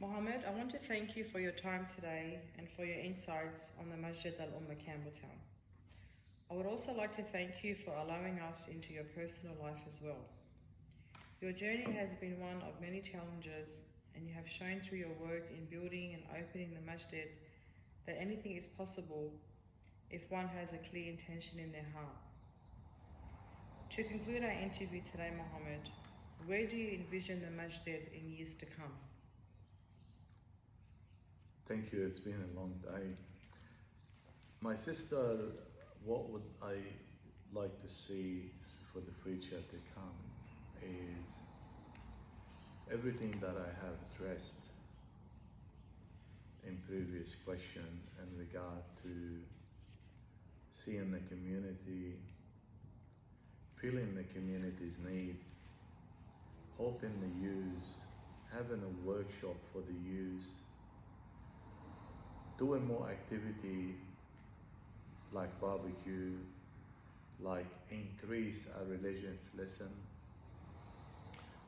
Mohammed, I want to thank you for your time today and for your insights on the Masjid Al-Ummah Campbelltown. I would also like to thank you for allowing us into your personal life as well. Your journey has been one of many challenges, and you have shown through your work in building and opening the masjid that anything is possible if one has a clear intention in their heart. To conclude our interview today, Mohammed, where do you envision the masjid in years to come? Thank you, it's been a long day. My sister, what would I like to see for the future to come is everything that I have addressed in previous question in regard to seeing the community, feeling the community's need, helping the youth, having a workshop for the youth, doing more activity like barbecue, like increase our religious lesson,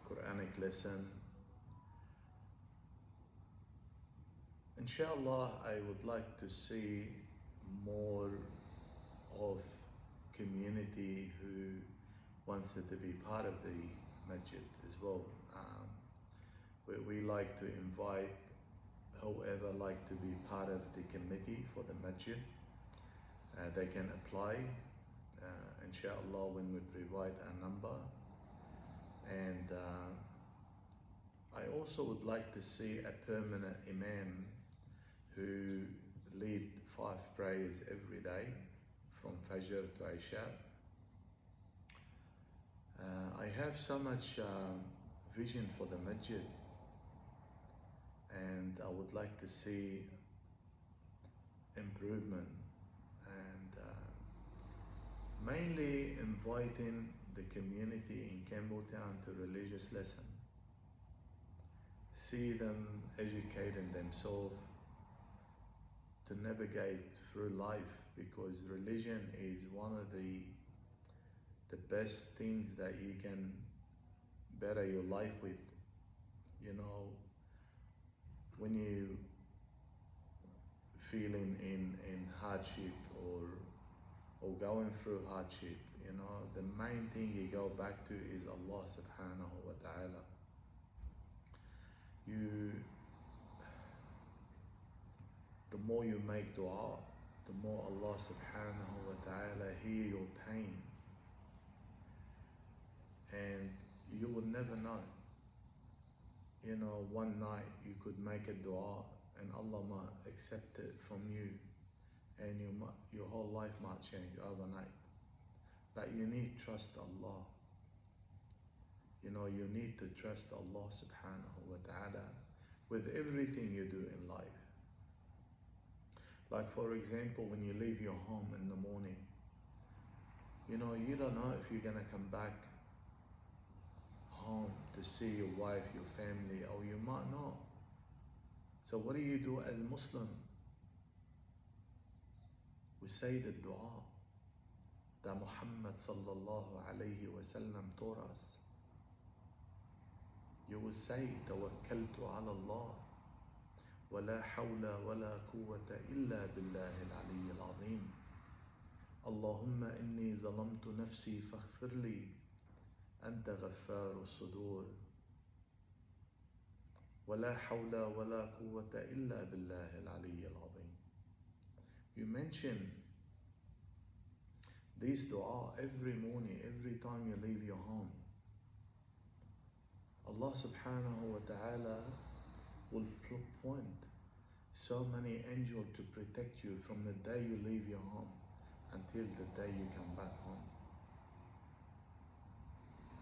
Quranic lesson. Inshallah, I would like to see more of community who wanted to be part of the masjid as well. We like to invite whoever like to be part of the committee for the masjid. They can apply, inshallah, when we provide a number. And I also would like to see a permanent imam who lead 5 prayers every day from Fajr to Isha. I have so much vision for the masjid, and I would like to see improvement, and mainly inviting the community in Campbelltown to religious lesson. See them educating themselves to navigate through life, because religion is one of the best things that you can better your life with. You know, when you feeling in hardship or going through hardship, you know, the main thing you go back to is Allah subhanahu wa ta'ala. The more you make dua, the more Allah subhanahu wa ta'ala hear your pain, and you will never know. You know, one night you could make a dua and Allah might accept it from you, and your whole life might change overnight. But you need to trust Allah. You know, you need to trust Allah subhanahu wa ta'ala with everything you do in life. Like, for example, when you leave your home in the morning, you know, you don't know if you're gonna come back home to see your wife, your family, or you might not. So what do you do as Muslim? We say the dua that Muhammad sallallahu alayhi wa sallam taught us. You will say, توكلت على الله ولا حول ولا قوة إلا بالله العلي العظيم. اللهم إني ظلمت نفسي فاغفر لي أنت غفار الصدور ولا حول ولا قوة إلا بالله العلي العظيم. You mention this dua every morning, every time you leave your home. Allah subhanahu wa ta'ala will point so many angels to protect you from the day you leave your home until the day you come back home.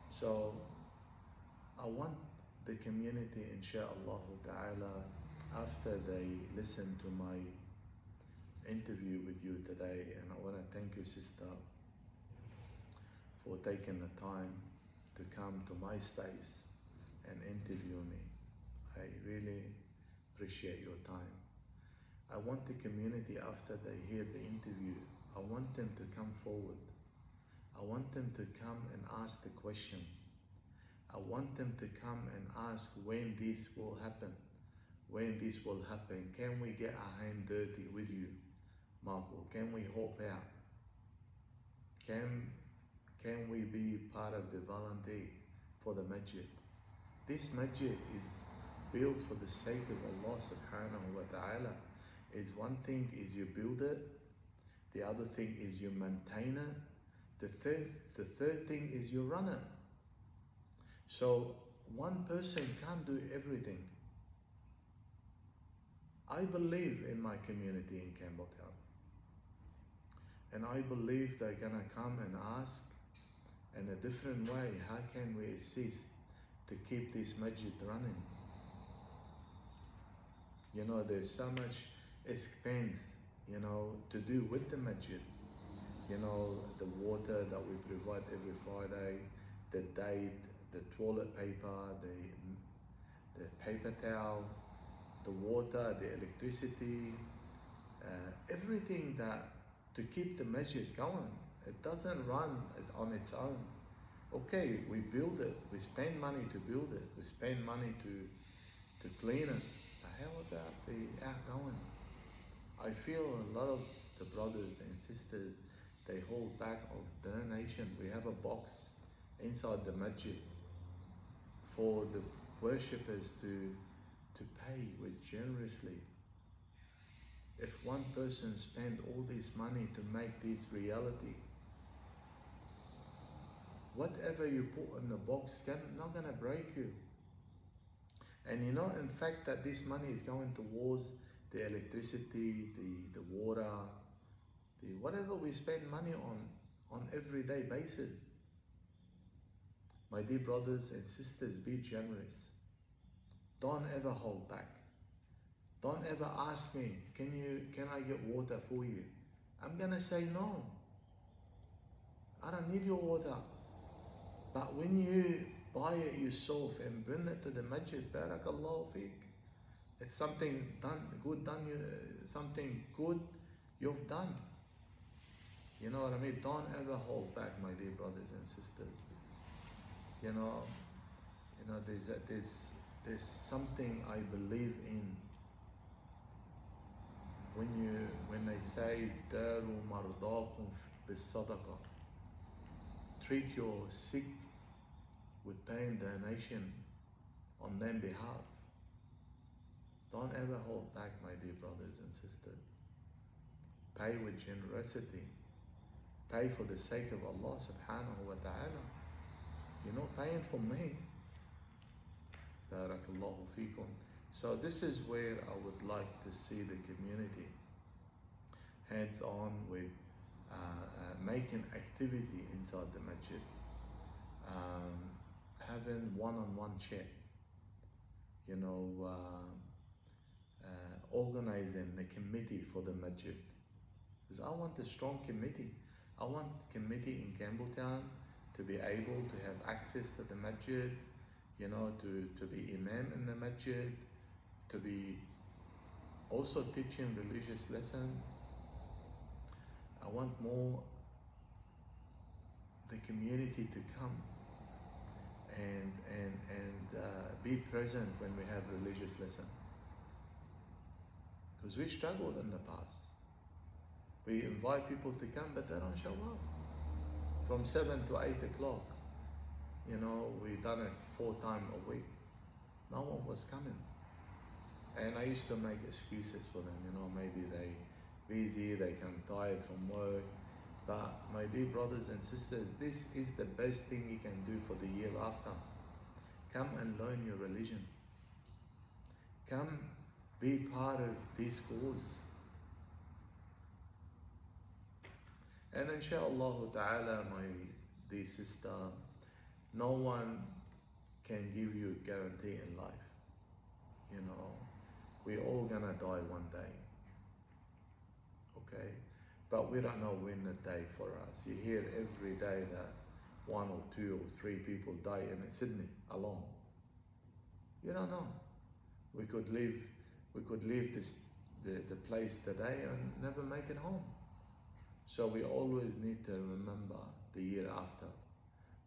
So I want the community, inshallah ta'ala, after they listen to my interview with you today, and I want to thank you, sister, for taking the time to come to my space and interview me. I really appreciate your time. I want the community, after they hear the interview, I want them to come forward. I want them to come and ask the question. I want them to come and ask when this will happen, when this will happen? Can we get our hand dirty with you, Marco? Can we help out? Can we be part of the volunteer for the masjid? This masjid is built for the sake of Allah subhanahu wa ta'ala. Is one thing is you build it, the other thing is you maintain it, the third thing is you run it. So one person can't do everything. I believe in my community in Campbelltown, and I believe they're gonna come and ask in a different way, how can we assist to keep this masjid running? You know, there's so much expense, you know, to do with the masjid. You know, the water that we provide every Friday, the date, the toilet paper, the paper towel, the water, the electricity, everything that to keep the masjid going. It doesn't run on its own. Okay, we build it, we spend money to build it, we spend money to clean it. But how about the outgoing? I feel a lot of the brothers and sisters, they hold back of donation. We have a box inside the masjid for the worshippers to pay with generously. If one person spend all this money to make this reality, whatever you put in the box not gonna break you. And you know, in fact, that this money is going towards the electricity, the water, the whatever we spend money on everyday basis. My dear brothers and sisters, be generous. Don't ever hold back. Don't ever ask me, can I get water for you? I'm gonna say no. I don't need your water. But when you buy it yourself and bring it to the masjid, barakallahu feek. It's something something good you've done. You know what I mean? Don't ever hold back, my dear brothers and sisters. You know, there's something I believe in. When they say daru mardakum bis sadaqa, treat your sick with paying donation on their behalf. Don't ever hold back, my dear brothers and sisters. Pay with generosity. Pay for the sake of Allah subhanahu wa ta'ala. You're not paying for me. Barakallahu feekum. So this is where I would like to see the community hands-on with making activity inside the masjid, having one-on-one chat, you know, organizing a committee for the masjid. Because I want a strong committee. I want committee in Campbelltown to be able to have access to the masjid, you know, to be imam in the masjid, to be also teaching religious lesson. I want more the community to come and be present when we have religious lesson. Because we struggled in the past. We invite people to come, but they don't show up. From 7 to 8 o'clock, you know, we done it 4 times a week. No one was coming. And I used to make excuses for them, you know, maybe they busy, they come tired from work. But my dear brothers and sisters, this is the best thing you can do for the year after. Come and learn your religion. Come be part of this cause. And inshaAllah ta'ala, my dear sister, no one can give you a guarantee in life. You know, we're all gonna die one day. Okay? But we don't know when the day for us. You hear every day that 1 or 2 or 3 people die in Sydney alone. You don't know. We could leave the place today and never make it home. So we always need to remember the year after.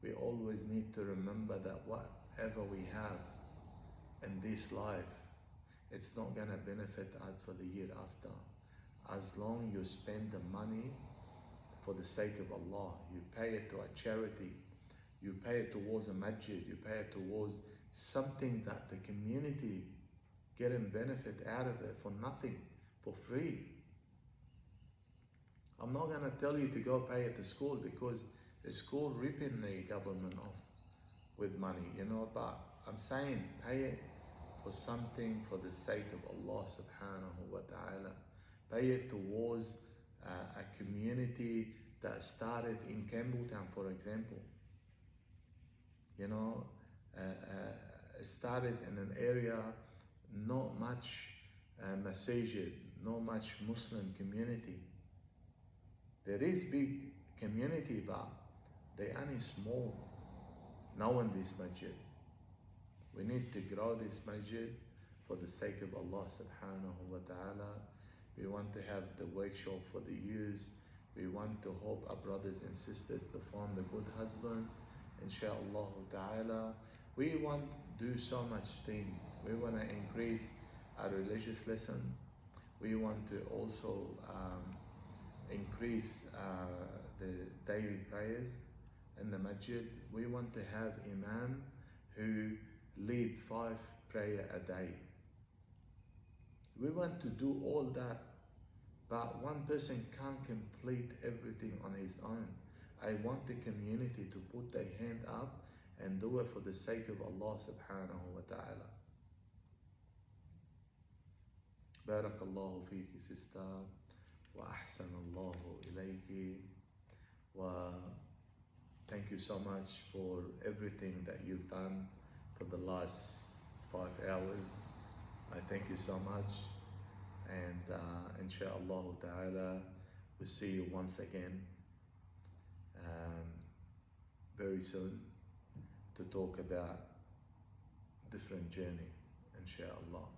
We always need to remember that whatever we have in this life it's not going to benefit us for the year after. As long you spend the money for the sake of Allah, you pay it to a charity, you pay it towards a masjid, you pay it towards something that the community getting benefit out of it for nothing, for free. I'm not going to tell you to go pay it to school, because the school ripping the government off with money, but I'm saying pay it for something for the sake of Allah subhanahu wa ta'ala. Pay it towards a community that started in Campbelltown, for example. It started in an area not much masajid, not much Muslim community. There is big community, but they only small. Now in this masjid, we need to grow this masjid for the sake of Allah subhanahu wa ta'ala. We want to have the workshop for the youth. We want to help our brothers and sisters to find a good husband, inshallah ta'ala. We want to do so much things. We want to increase our religious lesson. We want to also increase the daily prayers in the masjid. We want to have Iman who lead 5 prayer a day. We want to do all that, but one person can't complete everything on his own. I want the community to put their hand up and do it for the sake of Allah subhanahu wa ta'ala. Barakallahu fiki, sister, wa ahsanallahu ilayki, wa thank you so much for everything that you've done for the last 5 hours. I thank you so much, and inshallah ta'ala we'll see you once again very soon to talk about different journey, inshallah.